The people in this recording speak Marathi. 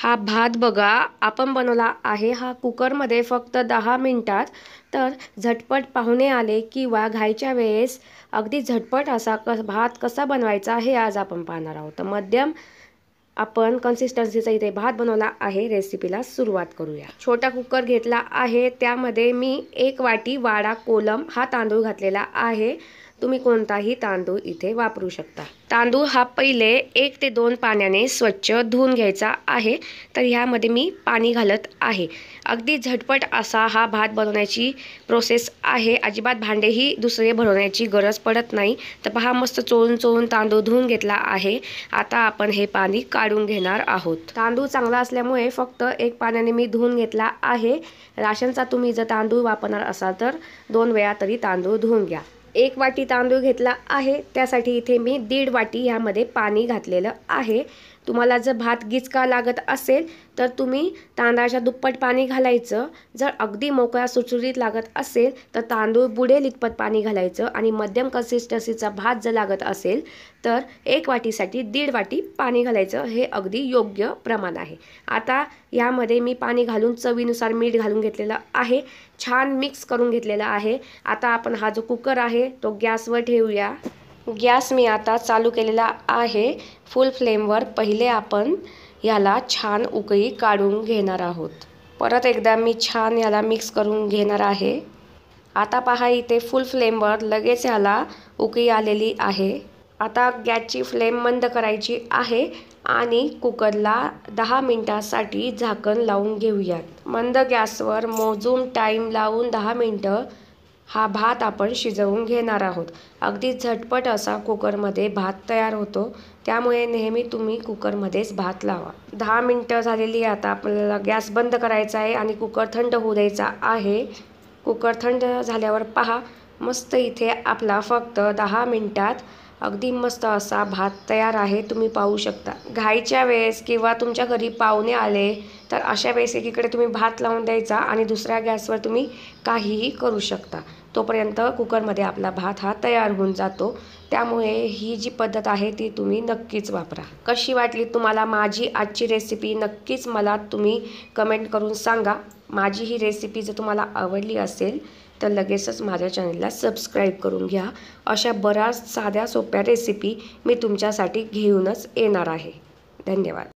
हा भात बघा आपण बनवला आहे हा कुकरमध्ये फक्त 10 मिनिटात। तर झटपट पाहुणे आले किंवा घाईच्या वेळेस अगदी झटपट असा भात कसा बनवायचा हे आज आपण पाहणार आहोत। तर मध्यम आपण कन्सिस्टन्सीचा इथे भात बनवला आहे। रेसिपीला सुरुवात करूया। छोटा कुकर घेतला आहे, त्यामध्ये मी 1 वाटी वाडा कोलम हा तांदूळ घातलेला आहे। तुम्ही कोणताही तांदूळ इथे वापरू शकता। तांदूळ हा पहिले 1 ते 2 पाण्याने स्वच्छ धुवून घ्यायचा आहे। तर ह्यामध्ये मी पाणी घालत आहे। अगदी झटपट असा हा भात बनवण्याची प्रोसेस आहे। अजिबात भांडेही दुसरे भरवण्याची गरज पडत नाही। तर पहा मस्त चोळून तांदूळ धुवून घेतला आहे। आता आपण हे पाणी काढून घेणार आहोत। तांदूळ चांगला असल्यामुळे फक्त 1 पाण्याने मी धुवून घेतला आहे। राशनचा तुम्ही जर तांदूळ वापरणार असाल तर 2 वेळा तरी तांदूळ धुवून घ्या। 1 वाटी तांदूळ घेतला आहे, त्यासाठी इथे मी 1.5 वाटी यामध्ये पाणी घातलेलं आहे। तुम्हाला जर भात गिचका लागत असेल तर तुम्ही तांदळाच्या दुप्पट पाणी घालायचं। जर अगदी मोकळा सुटसुटीत लागत असेल तर तांदूळ बुडेल इतपत पाणी घालायचं आणि मध्यम कन्सिस्टन्सीचा भात जर लागत असेल तर 1 वाटीसाठी 1.5 वाटी पाणी घालायचं। हे अगदी योग्य प्रमाण आहे। आता यामध्ये मी पाणी घालून चवीनुसार मीठ घालून घेतलेलं आहे। छान मिक्स करून घेतलेला आहे। आता आपण हा जो कुकर आहे तो गॅसवर ठेवूया। गॅस मी आता चालू केलेला आहे फुल फ्लेमवर। पहिले आपण याला छान उकळी काढून घेणार आहोत। परत एकदा मी छान याला मिक्स करून घेणार आहे। आता पहा इथे फुल फ्लेमवर लगेच याला उकळी आलेली आहे। आता गॅसची फ्लेम मंद करायची आहे आणि कुकरला 10 मिनिटांसाठी झाकण लावून घेऊयात। मंद गॅसवर मोजून टाईम लावून 10 मिनिटं हा भात आपण शिजवून घेणार आहोत। अगदी झटपट असा कुकरमध्ये भात तयार होतो, त्यामुळे नेहमी तुम्ही कुकरमध्येच भात लावा। 10 मिनिटं झालेली आता आपल्याला गॅस बंद करायचा आहे आणि कुकर थंड होऊ द्यायचा आहे। कुकर थंड झाल्यावर पहा मस्त इथे आपला फक्त 10 मिनिटात अगदी मस्त असा भात तयार आहे। तुम्ही पाहू शकता। घाईच्या वेळेस किंवा तुमच्या घरी पाहुणे आले तर अशा वेळेस एकीकडे तुम्ही भात लावून द्यायचा आणि दुसऱ्या गॅसवर तुम्ही काहीही करू शकता। तोपर्यंत कुकरमध्ये आपला भात हा तयार होऊन जातो। त्यामुळे ही जी पद्धत आहे ती तुम्ही नक्कीच वापरा। कशी वाटली तुम्हाला माझी आजची रेसिपी नक्कीच मला तुम्ही कमेंट करून सांगा। माझी ही रेसिपी जर तुम्हाला आवडली असेल तर लगेचच माझ्या चॅनलला सबस्क्राईब करून घ्या। अशा बऱ्याच साध्या सोप्या रेसिपी मी तुमच्यासाठी घेऊनच येणार आहे। धन्यवाद।